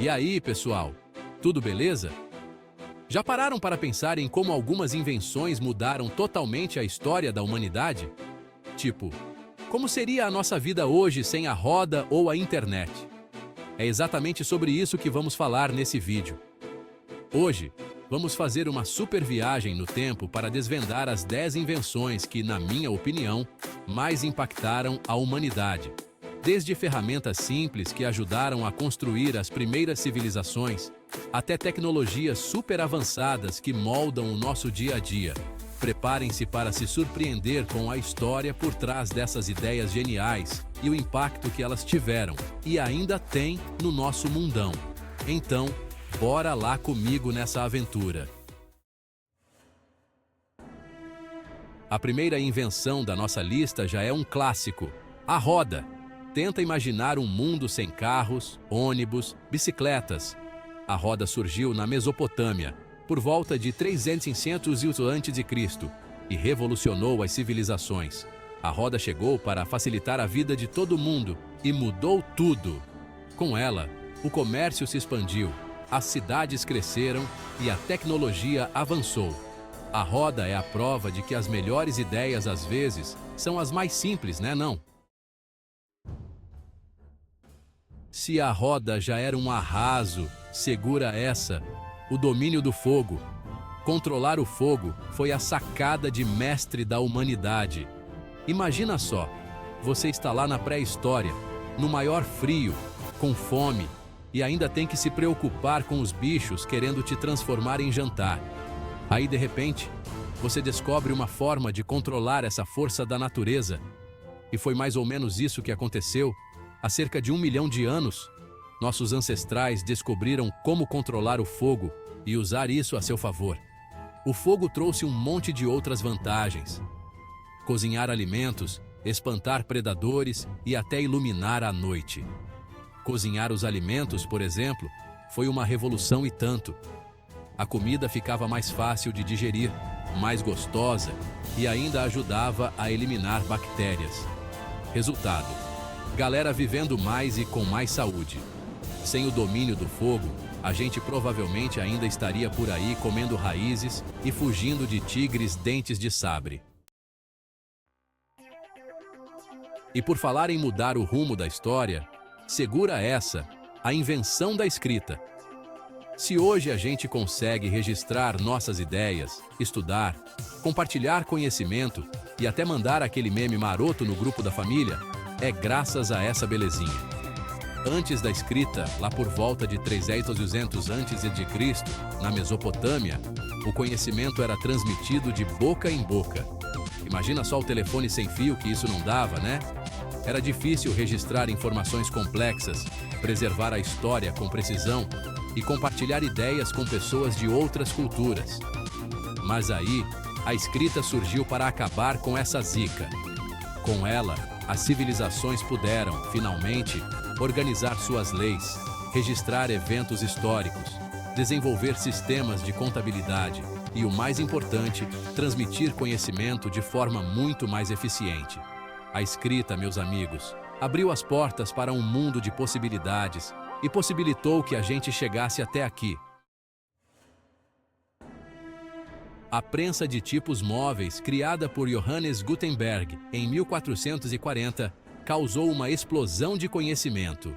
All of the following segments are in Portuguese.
E aí, pessoal? Tudo beleza? Já pararam para pensar em como algumas invenções mudaram totalmente a história da humanidade? Tipo, como seria a nossa vida hoje sem a roda ou a internet? É exatamente sobre isso que vamos falar nesse vídeo. Hoje, vamos fazer uma super viagem no tempo para desvendar as 10 invenções que, na minha opinião, mais impactaram a humanidade. Desde ferramentas simples que ajudaram a construir as primeiras civilizações, até tecnologias super avançadas que moldam o nosso dia a dia. Preparem-se para se surpreender com a história por trás dessas ideias geniais e o impacto que elas tiveram e ainda têm no nosso mundão. Então, bora lá comigo nessa aventura. A primeira invenção da nossa lista já é um clássico: a roda. Tenta imaginar um mundo sem carros, ônibus, bicicletas. A roda surgiu na Mesopotâmia, por volta de 300 a.C., e revolucionou as civilizações. A roda chegou para facilitar a vida de todo mundo e mudou tudo. Com ela, o comércio se expandiu, as cidades cresceram e a tecnologia avançou. A roda é a prova de que as melhores ideias, às vezes, são as mais simples, né, não? Se a roda já era um arraso, segura essa: o domínio do fogo. Controlar o fogo foi a sacada de mestre da humanidade. Imagina só, você está lá na pré-história, no maior frio, com fome, e ainda tem que se preocupar com os bichos querendo te transformar em jantar. Aí, de repente, você descobre uma forma de controlar essa força da natureza. E foi mais ou menos isso que aconteceu. Há cerca de 1 milhão de anos, nossos ancestrais descobriram como controlar o fogo e usar isso a seu favor. O fogo trouxe um monte de outras vantagens: cozinhar alimentos, espantar predadores e até iluminar a noite. Cozinhar os alimentos, por exemplo, foi uma revolução e tanto. A comida ficava mais fácil de digerir, mais gostosa e ainda ajudava a eliminar bactérias. Resultado: galera vivendo mais e com mais saúde. Sem o domínio do fogo, a gente provavelmente ainda estaria por aí comendo raízes e fugindo de tigres dentes de sabre. E por falar em mudar o rumo da história, segura essa: a invenção da escrita. Se hoje a gente consegue registrar nossas ideias, estudar, compartilhar conhecimento e até mandar aquele meme maroto no grupo da família, é graças a essa belezinha. Antes da escrita, lá por volta de 300 a.C., na Mesopotâmia, o conhecimento era transmitido de boca em boca. Imagina só o telefone sem fio que isso não dava, né? Era difícil registrar informações complexas, preservar a história com precisão e compartilhar ideias com pessoas de outras culturas. Mas aí, a escrita surgiu para acabar com essa zica. Com ela, as civilizações puderam, finalmente, organizar suas leis, registrar eventos históricos, desenvolver sistemas de contabilidade e, o mais importante, transmitir conhecimento de forma muito mais eficiente. A escrita, meus amigos, abriu as portas para um mundo de possibilidades e possibilitou que a gente chegasse até aqui. A prensa de tipos móveis, criada por Johannes Gutenberg em 1440, causou uma explosão de conhecimento.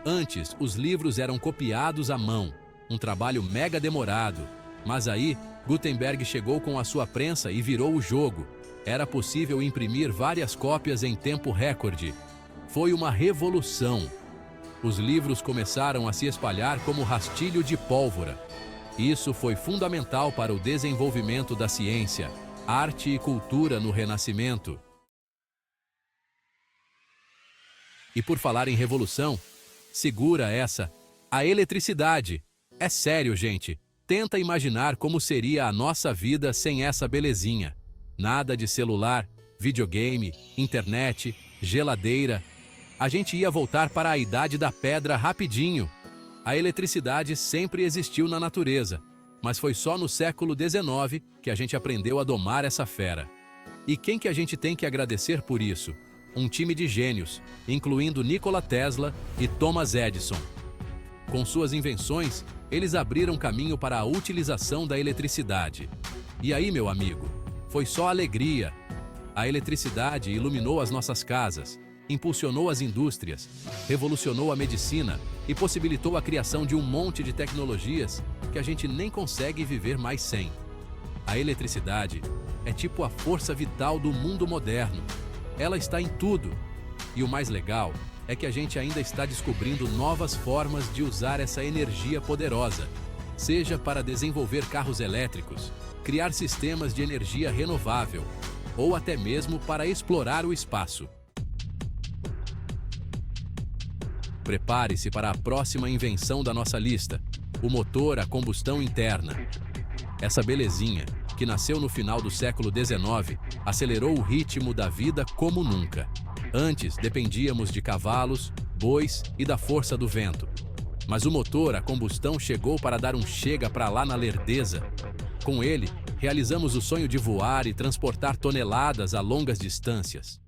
Antes, os livros eram copiados à mão, um trabalho mega demorado. Mas aí, Gutenberg chegou com a sua prensa e virou o jogo. Era possível imprimir várias cópias em tempo recorde. Foi uma revolução. Os livros começaram a se espalhar como rastilho de pólvora. Isso foi fundamental para o desenvolvimento da ciência, arte e cultura no Renascimento. E por falar em revolução, segura essa: a eletricidade. É sério, gente. Tenta imaginar como seria a nossa vida sem essa belezinha. Nada de celular, videogame, internet, geladeira. A gente ia voltar para a Idade da Pedra rapidinho. A eletricidade sempre existiu na natureza, mas foi só no século XIX que a gente aprendeu a domar essa fera. E quem que a gente tem que agradecer por isso? Um time de gênios, incluindo Nikola Tesla e Thomas Edison. Com suas invenções, eles abriram caminho para a utilização da eletricidade. E aí, meu amigo, foi só alegria. A eletricidade iluminou as nossas casas, impulsionou as indústrias, revolucionou a medicina e possibilitou a criação de um monte de tecnologias que a gente nem consegue viver mais sem. A eletricidade é tipo a força vital do mundo moderno. Ela está em tudo. E o mais legal é que a gente ainda está descobrindo novas formas de usar essa energia poderosa, seja para desenvolver carros elétricos, criar sistemas de energia renovável, ou até mesmo para explorar o espaço. Prepare-se para a próxima invenção da nossa lista, o motor a combustão interna. Essa belezinha, que nasceu no final do século XIX, acelerou o ritmo da vida como nunca. Antes, dependíamos de cavalos, bois e da força do vento. Mas o motor a combustão chegou para dar um chega pra lá na lerdeza. Com ele, realizamos o sonho de voar e transportar toneladas a longas distâncias.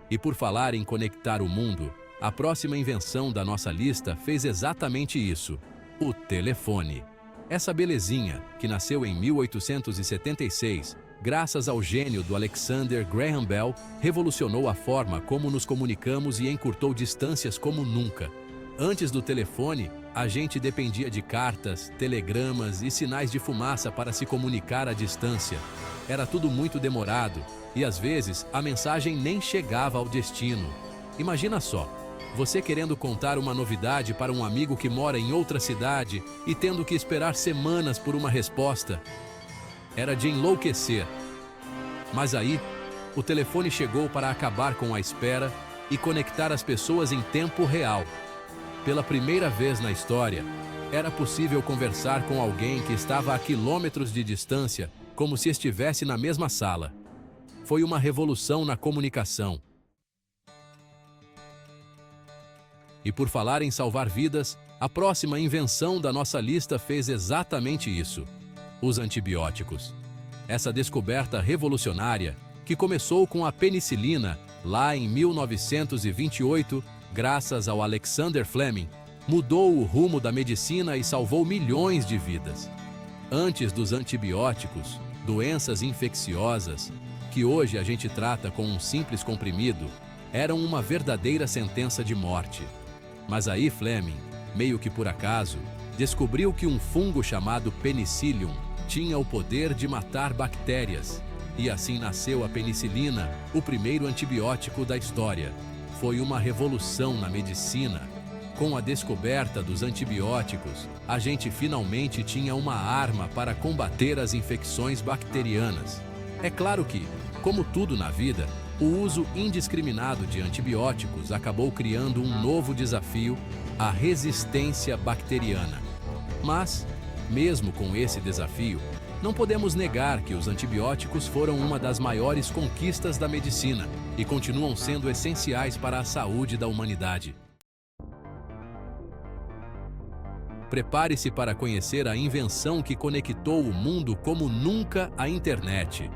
E por falar em conectar o mundo, a próxima invenção da nossa lista fez exatamente isso: o telefone. Essa belezinha, que nasceu em 1876, graças ao gênio do Alexander Graham Bell, revolucionou a forma como nos comunicamos e encurtou distâncias como nunca. Antes do telefone, a gente dependia de cartas, telegramas e sinais de fumaça para se comunicar à distância. Era tudo muito demorado e, às vezes, a mensagem nem chegava ao destino. Imagina só, você querendo contar uma novidade para um amigo que mora em outra cidade e tendo que esperar semanas por uma resposta. Era de enlouquecer. Mas aí, o telefone chegou para acabar com a espera e conectar as pessoas em tempo real. Pela primeira vez na história, era possível conversar com alguém que estava a quilômetros de distância, como se estivesse na mesma sala. Foi uma revolução na comunicação. E por falar em salvar vidas, a próxima invenção da nossa lista fez exatamente isso: os antibióticos. Essa descoberta revolucionária, que começou com a penicilina, lá em 1928, graças ao Alexander Fleming, mudou o rumo da medicina e salvou milhões de vidas. Antes dos antibióticos, doenças infecciosas, que hoje a gente trata com um simples comprimido, eram uma verdadeira sentença de morte. Mas aí Fleming, meio que por acaso, descobriu que um fungo chamado Penicillium tinha o poder de matar bactérias. E assim nasceu a penicilina, o primeiro antibiótico da história. Foi uma revolução na medicina. Com a descoberta dos antibióticos, a gente finalmente tinha uma arma para combater as infecções bacterianas. É claro que, como tudo na vida, o uso indiscriminado de antibióticos acabou criando um novo desafio: a resistência bacteriana. Mas, mesmo com esse desafio, não podemos negar que os antibióticos foram uma das maiores conquistas da medicina e continuam sendo essenciais para a saúde da humanidade. Prepare-se para conhecer a invenção que conectou o mundo como nunca à internet.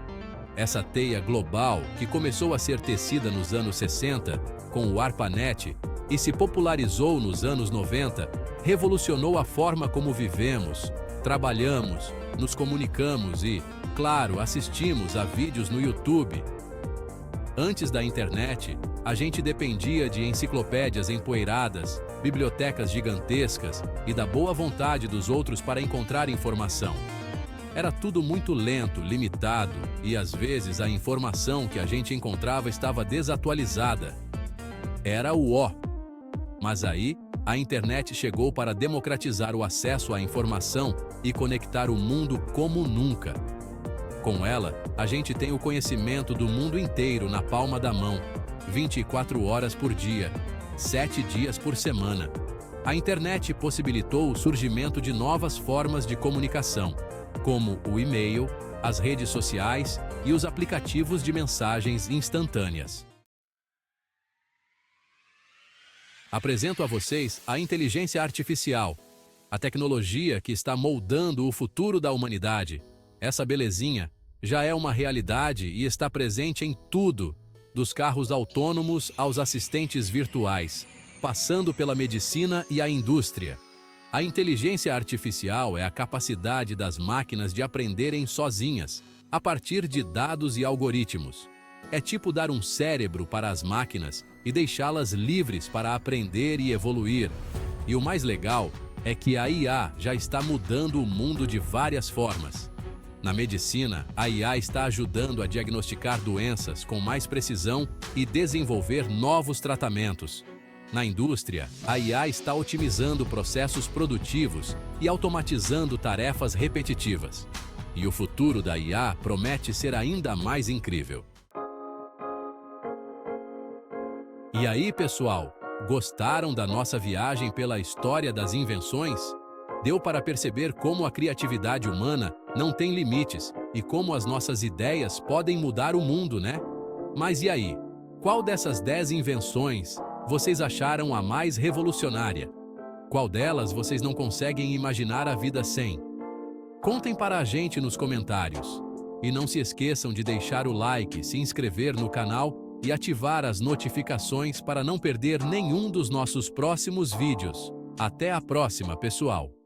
Essa teia global, que começou a ser tecida nos anos 60, com o ARPANET, e se popularizou nos anos 90, revolucionou a forma como vivemos, trabalhamos, nos comunicamos e, claro, assistimos a vídeos no YouTube. Antes da internet, a gente dependia de enciclopédias empoeiradas, bibliotecas gigantescas e da boa vontade dos outros para encontrar informação. Era tudo muito lento, limitado e, às vezes, a informação que a gente encontrava estava desatualizada. Era o ó. Mas aí, a internet chegou para democratizar o acesso à informação e conectar o mundo como nunca. Com ela, a gente tem o conhecimento do mundo inteiro na palma da mão, 24 horas por dia, 7 dias por semana. A internet possibilitou o surgimento de novas formas de comunicação, como o e-mail, as redes sociais e os aplicativos de mensagens instantâneas. Apresento a vocês a inteligência artificial, a tecnologia que está moldando o futuro da humanidade. Essa belezinha já é uma realidade e está presente em tudo, dos carros autônomos aos assistentes virtuais. passando pela medicina e a indústria. A inteligência artificial é a capacidade das máquinas de aprenderem sozinhas, a partir de dados e algoritmos. É tipo dar um cérebro para as máquinas e deixá-las livres para aprender e evoluir. E o mais legal é que a IA já está mudando o mundo de várias formas. Na medicina, a IA está ajudando a diagnosticar doenças com mais precisão e desenvolver novos tratamentos. Na indústria, a IA está otimizando processos produtivos e automatizando tarefas repetitivas. E o futuro da IA promete ser ainda mais incrível. E aí, pessoal, gostaram da nossa viagem pela história das invenções? Deu para perceber como a criatividade humana não tem limites e como as nossas ideias podem mudar o mundo, né? Mas e aí? Qual dessas 10 invenções vocês acharam a mais revolucionária? Qual delas vocês não conseguem imaginar a vida sem? Contem para a gente nos comentários. E não se esqueçam de deixar o like, se inscrever no canal e ativar as notificações para não perder nenhum dos nossos próximos vídeos. Até a próxima, pessoal!